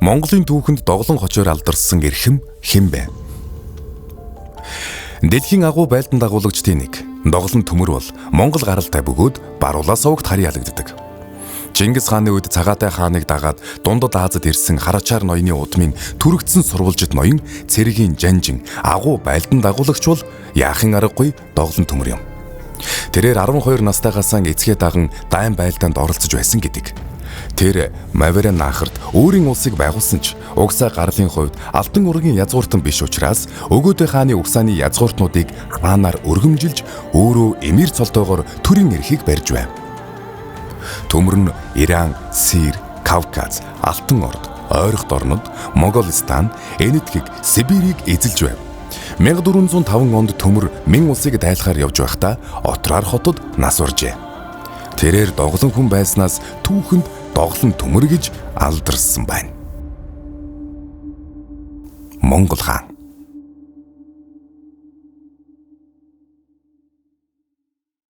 Монголын түүхэнд доголон хочоор алдарсан эрхэм хэн бэ? Дэлхийн агуу байлдан дагуулагчдын нэг доголон төмөр бол Монгол гаралтай бөгөөд баруулаас угт харьяа ялагддаг. Чингис хааны үед Цагаатай хааныг дагаад Дундад Азад ирсэн Харачаар ноёны удмын түрэгдсэн сурвалжит ноён Цэргийн Жанжин агуу байлдан дагуулагч бол яахын аргагүй доголон төмөр юм. Тэрээр 12 настайгаас эцгээ даган дайн байлдаанд оролцож байсан гэдэг. Тэр Маверен наахарт өөрийн улсыг байгуулсан ч угсаа гарлын хувьд Алтан ургийн язгууртан биш учраас Өгөөдөө хааны угсааны язгууртнуудыг хаанаар өргөмжилж өөрөө эмир цолтойгоор төрийн эрхийг барьж байв. Төмөр нь Иран, Сир, Кавказ, Алтан орд, ойрох орнод, Монголстан, Энэтхэг, Сибирийг эзэлж байв. 1405 онд төмөр Мин улсыг дайлахаар явж байхдаа Отраар хотод нас уржээ. Тэрээр доголон хүн байснаас түүхэнд доголон төмөр гэж алдарсан байна. Монгол хаан